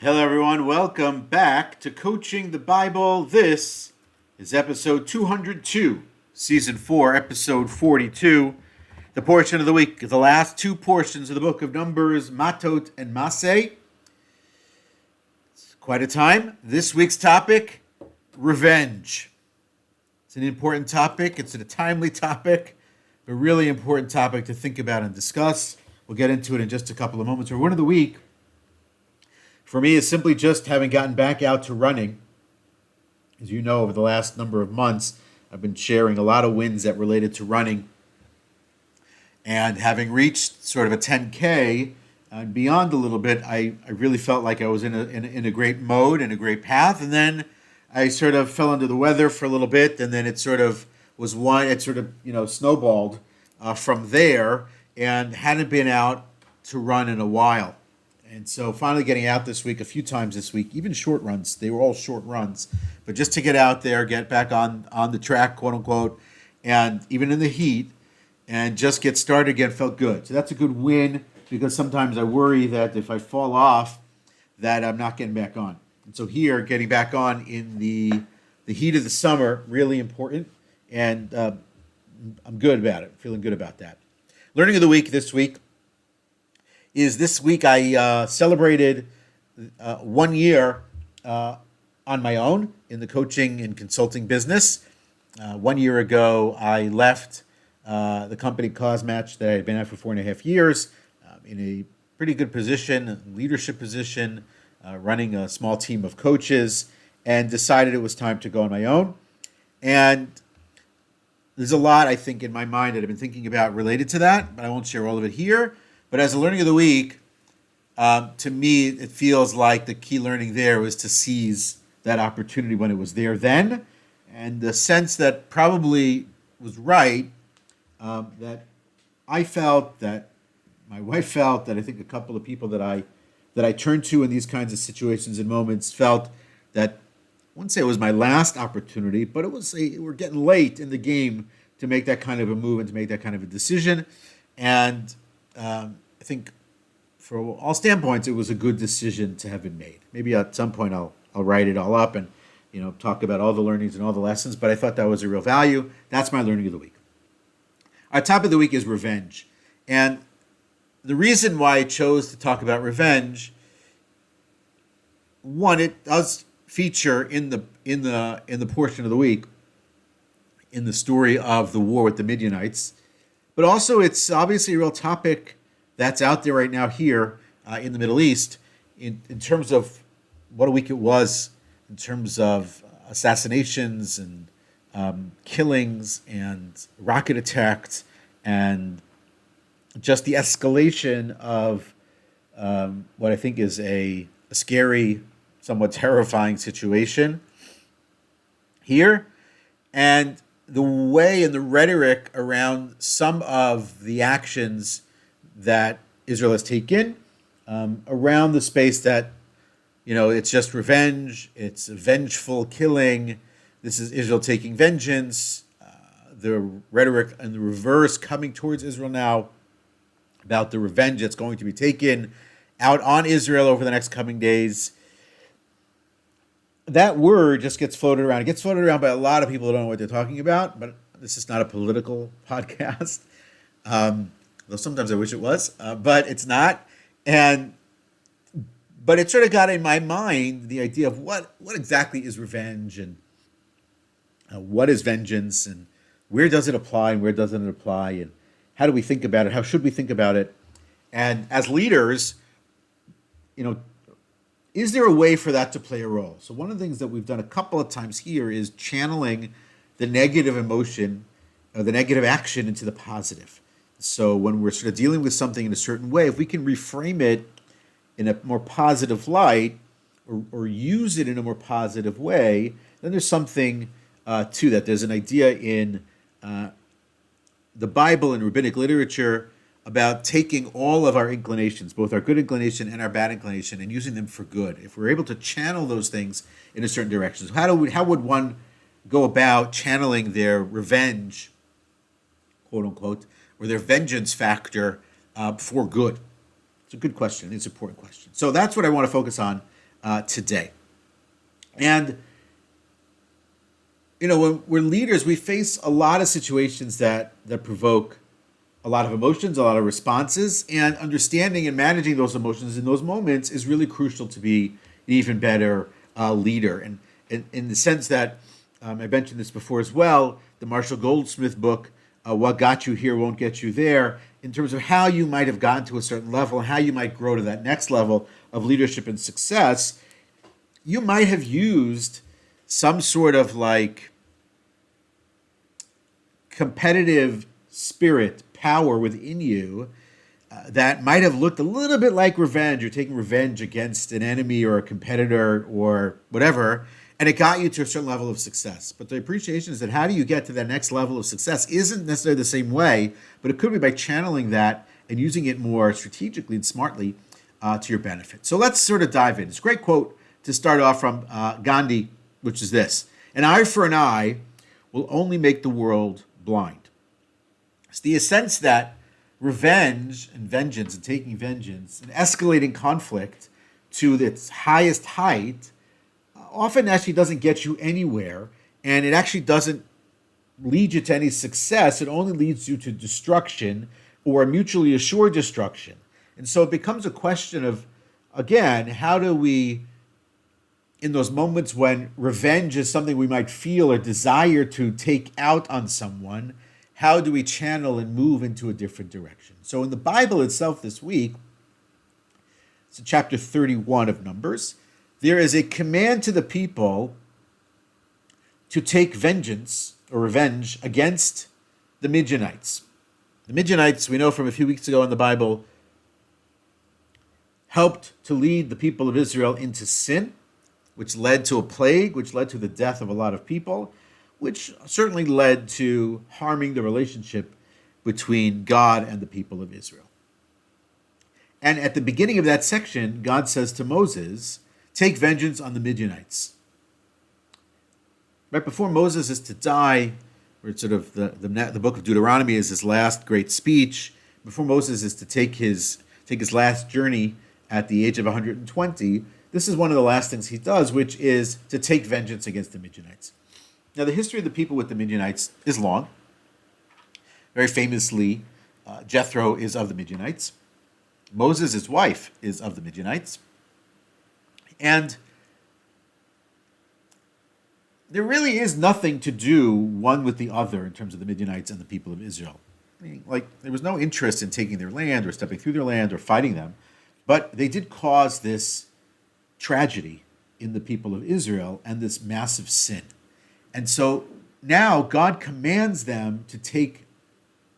Hello, everyone. Welcome back to Coaching the Bible. This is episode 202, season 4, episode 42. The portion of the week, the last two portions of the book of Numbers, 𝗤𝗏 and 𝗎𝑠eh. It's quite a time. This week's topic, revenge. It's an important topic. It's a timely topic, a really important topic to think about and discuss. We'll get into it in just a couple of moments. Our word of the week, for me, is simply just having gotten back out to running. As you know, over the last number of months, I've been sharing a lot of wins that related to running. And having reached sort of a 10K and beyond a little bit, I really felt like I was in a great mode and a great path. And then I sort of fell under the weather for a little bit, and then it sort of snowballed from there, and hadn't been out to run in a while. And so finally getting out this week, a few times this week, even short runs. They were all short runs. But just to get out there, get back on the track, quote unquote, and even in the heat, and just get started again felt good. So that's a good win, because sometimes I worry that if I fall off, that I'm not getting back on. And so here, getting back on in the heat of the summer, really important. And I'm good about it, feeling good about that. Learning of the week this week is this week I celebrated 1 year on my own in the coaching and consulting business. 1 year ago, I left the company Cosmatch that I had been at for 4.5 years in a pretty good position, leadership position, running a small team of coaches, and decided it was time to go on my own. And there's a lot, I think, in my mind that I've been thinking about related to that, but I won't share all of it here. But as a learning of the week, to me, it feels like the key learning there was to seize that opportunity when it was there then. And the sense that probably was right, that I felt, that my wife felt, that I think a couple of people that I turned to in these kinds of situations and moments felt that, I wouldn't say it was my last opportunity, but we're getting late in the game to make that kind of a move and to make that kind of a decision. And I think for all standpoints, it was a good decision to have been made. Maybe at some point I'll write it all up and talk about all the learnings and all the lessons, but I thought that was a real value. That's my learning of the week. Our topic of the week is revenge. And the reason why I chose to talk about revenge, one, it does feature in the portion of the week in the story of the war with the Midianites, but also it's obviously a real topic that's out there right now here in the Middle East in terms of what a week it was, in terms of assassinations and killings and rocket attacks, and just the escalation of what I think is a scary, somewhat terrifying situation here. And the way and the rhetoric around some of the actions that Israel has taken around the space that, it's just revenge, it's a vengeful killing, this is Israel taking vengeance, the rhetoric and the reverse coming towards Israel now about the revenge that's going to be taken out on Israel over the next coming days. That word just gets floated around. It gets floated around by a lot of people who don't know what they're talking about, but this is not a political podcast. Though sometimes I wish it was, but it's not. But it sort of got in my mind the idea of what exactly is revenge, and what is vengeance, and where does it apply and where doesn't it apply, and how do we think about it? How should we think about it? And as leaders, is there a way for that to play a role? So one of the things that we've done a couple of times here is channeling the negative emotion or the negative action into the positive. So when we're sort of dealing with something in a certain way, if we can reframe it in a more positive light, or use it in a more positive way, then there's something to that. There's an idea in the Bible and rabbinic literature about taking all of our inclinations, both our good inclination and our bad inclination, and using them for good. If we're able to channel those things in a certain direction, so how would one go about channeling their revenge, quote unquote, or their vengeance factor for good? It's a good question. It's an important question. So that's what I want to focus on today. And when we're leaders, we face a lot of situations that provoke a lot of emotions, a lot of responses, and understanding and managing those emotions in those moments is really crucial to be an even better leader. And in the sense that I mentioned this before as well, the Marshall Goldsmith book, What Got You Here Won't Get You There, in terms of how you might have gotten to a certain level, how you might grow to that next level of leadership and success, you might have used some sort of like competitive spirit, power within you that might have looked a little bit like revenge. You're taking revenge against an enemy or a competitor or whatever, and it got you to a certain level of success. But the appreciation is that how do you get to that next level of success isn't necessarily the same way, but it could be by channeling that and using it more strategically and smartly to your benefit. So let's sort of dive in. It's a great quote to start off from Gandhi, which is this: "An eye for an eye will only make the world blind." It's the sense that revenge and vengeance and taking vengeance and escalating conflict to its highest height often actually doesn't get you anywhere, and it actually doesn't lead you to any success. It only leads you to destruction or mutually assured destruction. And so it becomes a question of, again, how do we, in those moments when revenge is something we might feel or desire to take out on someone, how do we channel and move into a different direction? So in the Bible itself this week, it's in chapter 31 of Numbers, there is a command to the people to take vengeance or revenge against the Midianites. The Midianites, we know from a few weeks ago in the Bible, helped to lead the people of Israel into sin, which led to a plague, which led to the death of a lot of people, which certainly led to harming the relationship between God and the people of Israel. And at the beginning of that section, God says to Moses, "Take vengeance on the Midianites." Right before Moses is to die, or it's sort of the book of Deuteronomy is his last great speech, before Moses is to take his last journey at the age of 120, this is one of the last things he does, which is to take vengeance against the Midianites. Now, the history of the people with the Midianites is long. Very famously, Jethro is of the Midianites. Moses, his wife, is of the Midianites. And there really is nothing to do one with the other in terms of the Midianites and the people of Israel. I mean, like, there was no interest in taking their land or stepping through their land or fighting them, but they did cause this tragedy in the people of Israel and this massive sin. And so now God commands them to take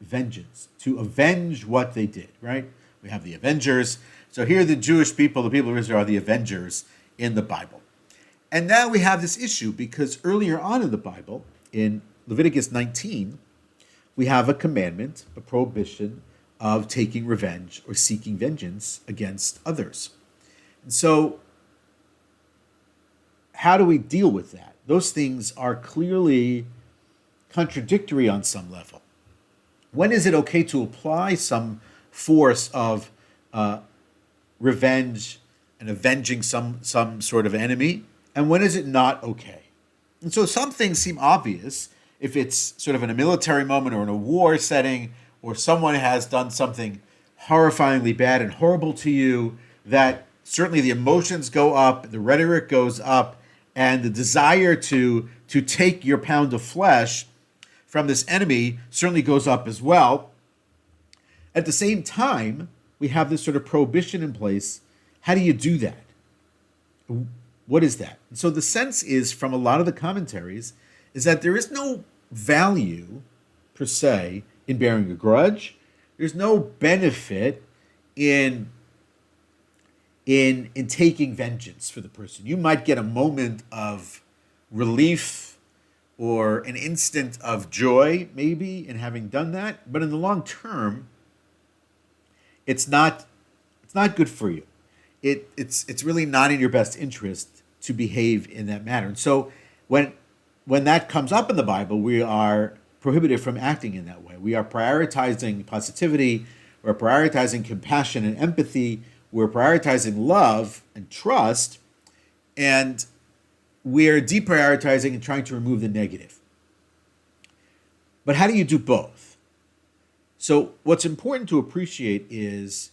vengeance, to avenge what they did, right? We have the avengers. So here the Jewish people, the people of Israel, are the avengers in the Bible. And now we have this issue because earlier on in the Bible, in Leviticus 19, we have a commandment, a prohibition of taking revenge or seeking vengeance against others. And so how do we deal with that? Those things are clearly contradictory on some level. When is it okay to apply some force of revenge and avenging some sort of enemy? And when is it not okay? And so some things seem obvious if it's sort of in a military moment or in a war setting, or someone has done something horrifyingly bad and horrible to you, that certainly the emotions go up, the rhetoric goes up, and the desire to take your pound of flesh from this enemy certainly goes up as well. At the same time, we have this sort of prohibition in place. How do you do that? What is that? And so the sense is, from a lot of the commentaries, is that there is no value, per se, in bearing a grudge. There's no benefit in taking vengeance for the person. You might get a moment of relief or an instant of joy, maybe, in having done that, but in the long term, it's not good for you. It's really not in your best interest to behave in that manner. And so when that comes up in the Bible, we are prohibited from acting in that way. We are prioritizing positivity, we're prioritizing compassion and empathy, we're prioritizing love and trust, and we're deprioritizing and trying to remove the negative. But how do you do both? So what's important to appreciate is,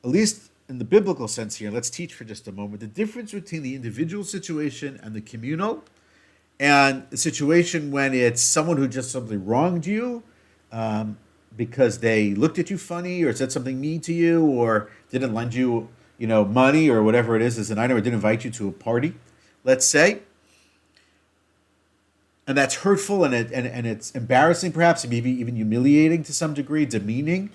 at least in the biblical sense here, let's teach for just a moment, the difference between the individual situation and the communal, and the situation when it's someone who just simply wronged you because they looked at you funny or said something mean to you or didn't lend you, money or whatever it is as an item, or didn't invite you to a party, let's say. And that's hurtful and it's embarrassing perhaps, and maybe even humiliating to some degree, demeaning.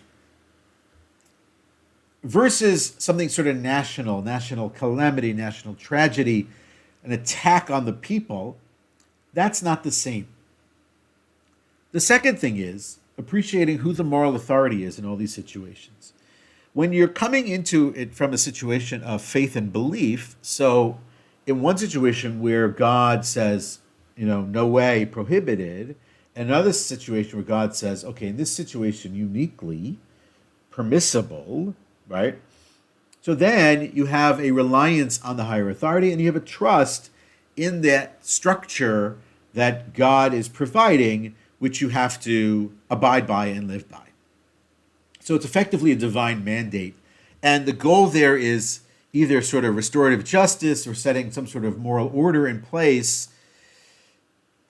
Versus something sort of national calamity, national tragedy, an attack on the people, that's not the same. The second thing is appreciating who the moral authority is in all these situations. When you're coming into it from a situation of faith and belief, so in one situation where God says, no way, prohibited, another situation where God says, okay, in this situation, uniquely permissible, right? So then you have a reliance on the higher authority and you have a trust in that structure that God is providing, which you have to abide by and live by. So it's effectively a divine mandate. And the goal there is either sort of restorative justice or setting some sort of moral order in place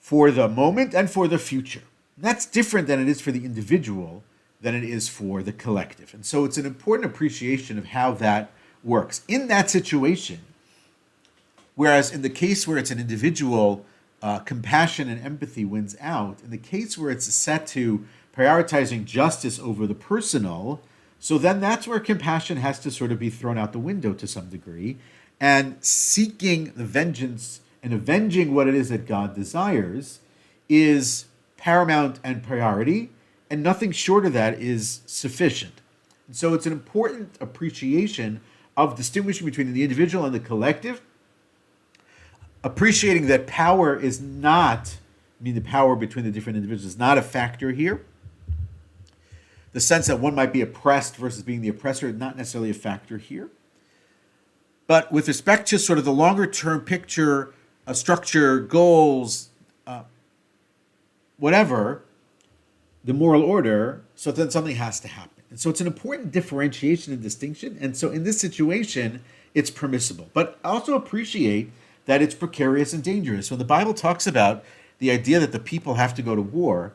for the moment and for the future. And that's different than it is for the individual than it is for the collective. And so it's an important appreciation of how that works. In that situation, whereas in the case where it's an individual, compassion and empathy wins out. In the case where it's set to prioritizing justice over the personal, so then that's where compassion has to sort of be thrown out the window to some degree, and seeking the vengeance and avenging what it is that God desires is paramount and priority, and nothing short of that is sufficient. And so it's an important appreciation of distinguishing between the individual and the collective, appreciating that power is not, the power between the different individuals is not a factor here. The sense that one might be oppressed versus being the oppressor, not necessarily a factor here. But with respect to sort of the longer term picture, structure, goals, whatever, the moral order, so then something has to happen. And so it's an important differentiation and distinction. And so in this situation, it's permissible. But also appreciate that it's precarious and dangerous. When the Bible talks about the idea that the people have to go to war,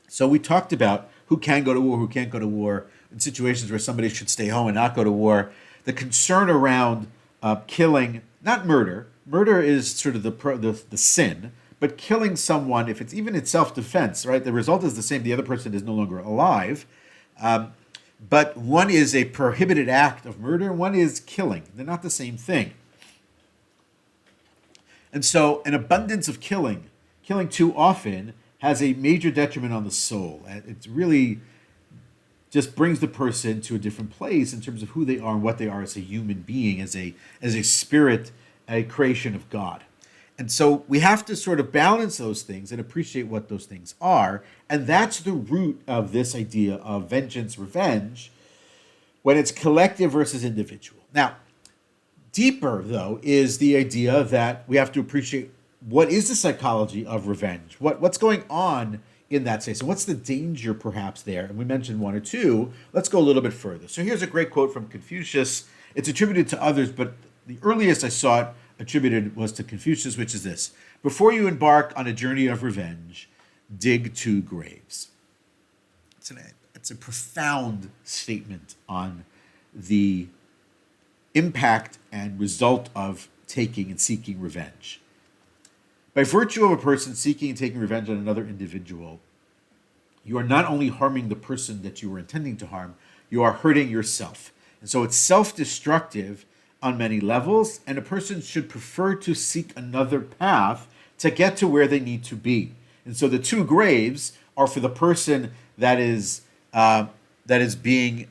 so we talked about who can go to war, who can't go to war, in situations where somebody should stay home and not go to war. The concern around killing, not murder. Murder is sort of the sin, but killing someone, if it's even in self-defense, right? The result is the same. The other person is no longer alive. But one is a prohibited act of murder, and one is killing. They're not the same thing. And so an abundance of killing too often, has a major detriment on the soul. It really just brings the person to a different place in terms of who they are and what they are as a human being, as a spirit, a creation of God. And so we have to sort of balance those things and appreciate what those things are. And that's the root of this idea of vengeance, revenge, when it's collective versus individual. Now, deeper, though, is the idea that we have to appreciate what is the psychology of revenge? What's going on in that space? And what's the danger perhaps there? And we mentioned one or two. Let's go a little bit further. So here's a great quote from Confucius. It's attributed to others, but the earliest I saw it attributed was to Confucius, which is this: before you embark on a journey of revenge, dig 2 graves. It's a profound statement on the impact and result of taking and seeking revenge. By virtue of a person seeking and taking revenge on another individual, you are not only harming the person that you were intending to harm, you are hurting yourself. And so it's self-destructive on many levels, and a person should prefer to seek another path to get to where they need to be. And so the 2 graves are for the person that is being,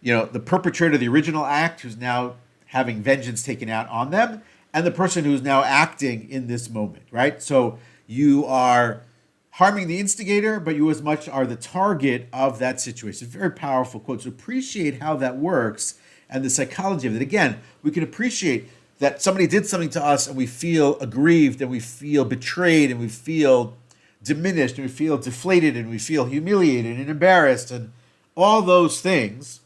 the perpetrator of the original act, who's now having vengeance taken out on them, and the person who's now acting in this moment, right? So you are harming the instigator, but you as much are the target of that situation. Very powerful quote. So appreciate how that works and the psychology of it. Again, we can appreciate that somebody did something to us and we feel aggrieved and we feel betrayed and we feel diminished and we feel deflated and we feel humiliated and embarrassed and all those things.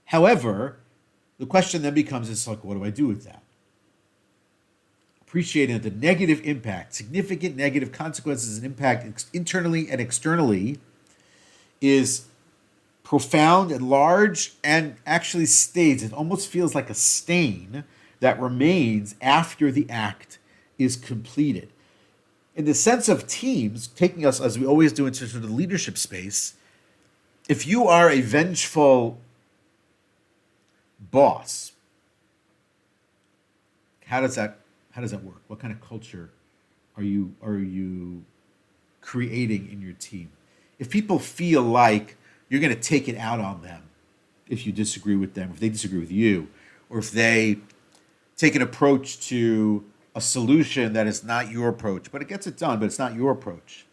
However, the question then becomes, it's like, what do I do with that? Appreciating the negative impact, significant negative consequences and impact internally and externally is profound and large and actually stays. It almost feels like a stain that remains after the act is completed. In the sense of teams, taking us, as we always do, into sort of the leadership space, if you are a vengeful boss, how does that work? What kind of culture are you creating in your team? If people feel like you're going to take it out on them if you disagree with them, if they disagree with you, or if they take an approach to a solution that is not your approach, but it gets it done, but it's not your approach.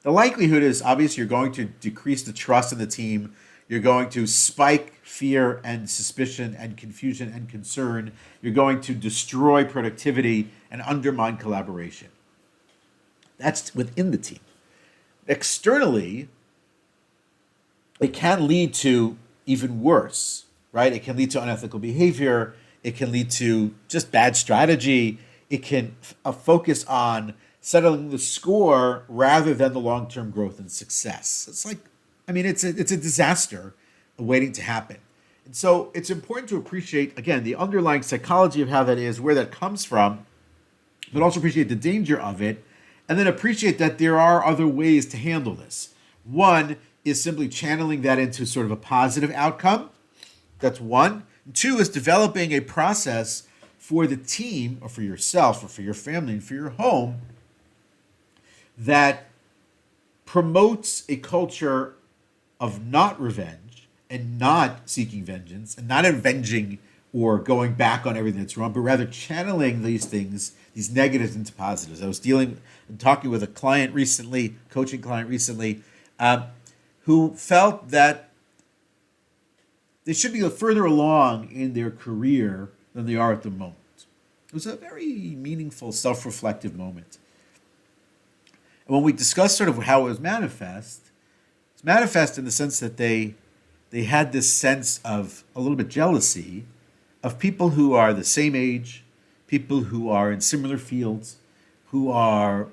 The likelihood is, obviously, you're going to decrease the trust in the team. You're going to spike fear and suspicion and confusion and concern. You're going to destroy productivity and undermine collaboration. That's within the team. Externally, it can lead to even worse, right? It can lead to unethical behavior. It can lead to just bad strategy. It can focus on settling the score rather than the long-term growth and success. It's like, it's a disaster waiting to happen. And so it's important to appreciate, again, the underlying psychology of how that is, where that comes from, but also appreciate the danger of it, and then appreciate that there are other ways to handle this. One is simply channeling that into sort of a positive outcome. That's one. And two is developing a process for the team, or for yourself, or for your family, and for your home, that promotes a culture of not revenge and not seeking vengeance and not avenging or going back on everything that's wrong, but rather channeling these things, these negatives, into positives. I was talking with a client recently, coaching client recently, who felt that they should be further along in their career than they are at the moment. It was a very meaningful, self-reflective moment. And when we discussed sort of how it was manifest, it's manifest in the sense that they had this sense of a little bit jealousy of people who are the same age, people who are in similar fields, who are,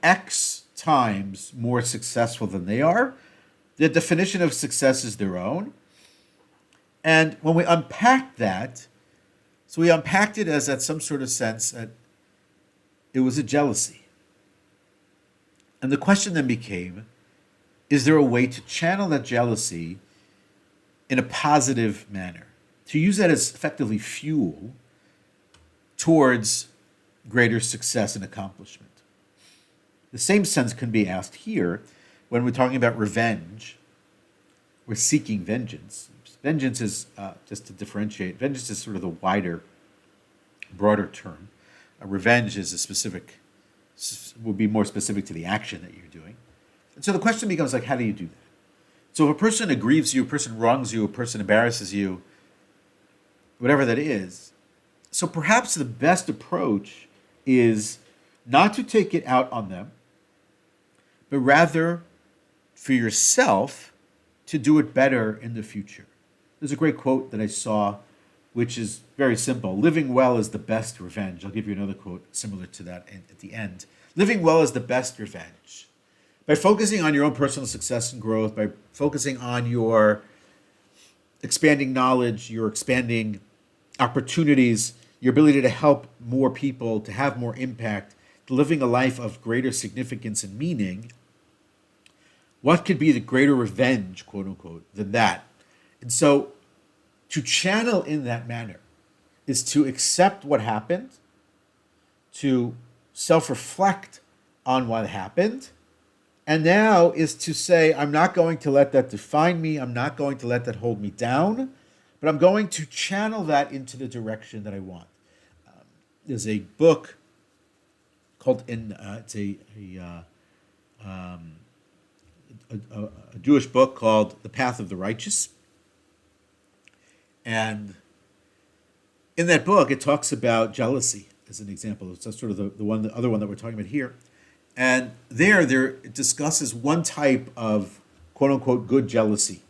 X times more successful than they are. The definition of success is their own. And when we unpacked that, so we unpacked it as at some sort of sense that it was a jealousy. And the question then became, is there a way to channel that jealousy in a positive manner? To use that as effectively fuel towards greater success and accomplishment. The same sense can be asked here when we're talking about revenge. We're seeking vengeance. Vengeance is, just to differentiate, vengeance is sort of the wider, broader term. Revenge is would be more specific to the action that you're doing. And so the question becomes, like, how do you do that? So if a person aggrieves you, a person wrongs you, a person embarrasses you, whatever that is, so perhaps the best approach is not to take it out on them, but rather for yourself to do it better in the future. There's a great quote that I saw, which is very simple. Living well is the best revenge. I'll give you another quote similar to that at the end. Living well is the best revenge. By focusing on your own personal success and growth, by focusing on your expanding knowledge, your expanding opportunities, your ability to help more people, to have more impact, to living a life of greater significance and meaning, what could be the greater revenge, quote unquote, than that? And so to channel in that manner is to accept what happened, to self-reflect on what happened, and now is to say, I'm not going to let that define me, I'm not going to let that hold me down, but I'm going to channel that into the direction that I want. There's a book called, it's a Jewish book called The Path of the Righteous. And In that book, it talks about jealousy as an example. It's sort of the other one that we're talking about here. And there it discusses one type of quote unquote good jealousy.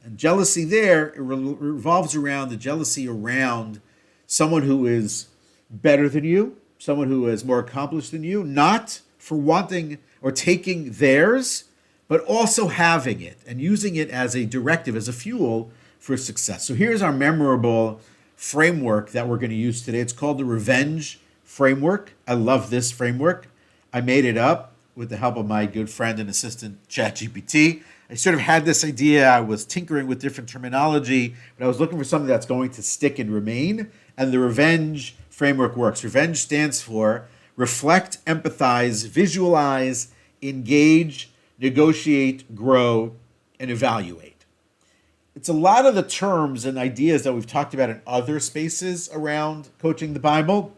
And jealousy there, it revolves around the jealousy around someone who is better than you, someone who is more accomplished than you, not for wanting or taking theirs, but also having it and using it as a directive, as a fuel for success. So here's our memorable framework that we're going to use today. It's called the revenge framework. I love this framework. I made it up with the help of my good friend and assistant, ChatGPT. I sort of had this idea. I was tinkering with different terminology, but I was looking for something that's going to stick and remain. And the revenge framework works. Revenge stands for reflect, empathize, visualize, engage, negotiate, grow, and evaluate. It's a lot of the terms and ideas that we've talked about in other spaces around coaching the Bible,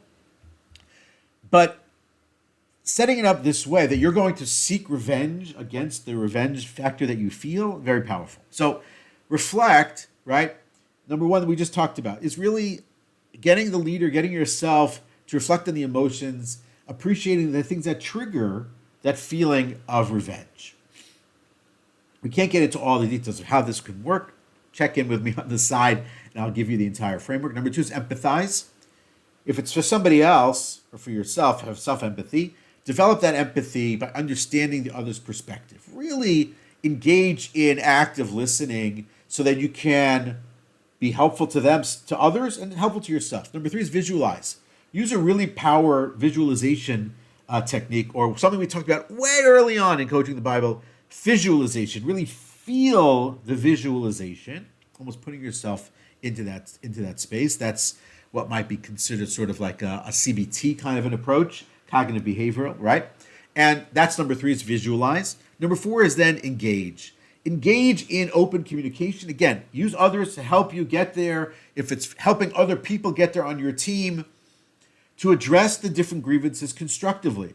but setting it up this way that you're going to seek revenge against the revenge factor that you feel, very powerful. So reflect, right? Number one that we just talked about is really getting the leader, getting yourself to reflect on the emotions, appreciating the things that trigger that feeling of revenge. We can't get into all the details of how this could work. Check in with me on the side and I'll give you the entire framework. Number two is empathize. If it's for somebody else or for yourself, have self-empathy. Develop that empathy by understanding the other's perspective. Really engage in active listening so that you can be helpful to them, to others, and helpful to yourself. Number three is visualize. Use a really power visualization technique, or something we talked about way early on in Coaching the Bible, visualization. Really feel the visualization, almost putting yourself into that space. That's what might be considered sort of like a CBT kind of an approach, cognitive behavioral, right? And that's number three is visualize. Number four is then engage. Engage in open communication. Again, use others to help you get there. If it's helping other people get there on your team, to address the different grievances constructively.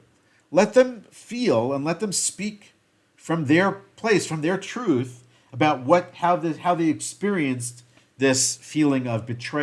Let them feel and let them speak from their place, from their truth about how they experienced this feeling of betrayal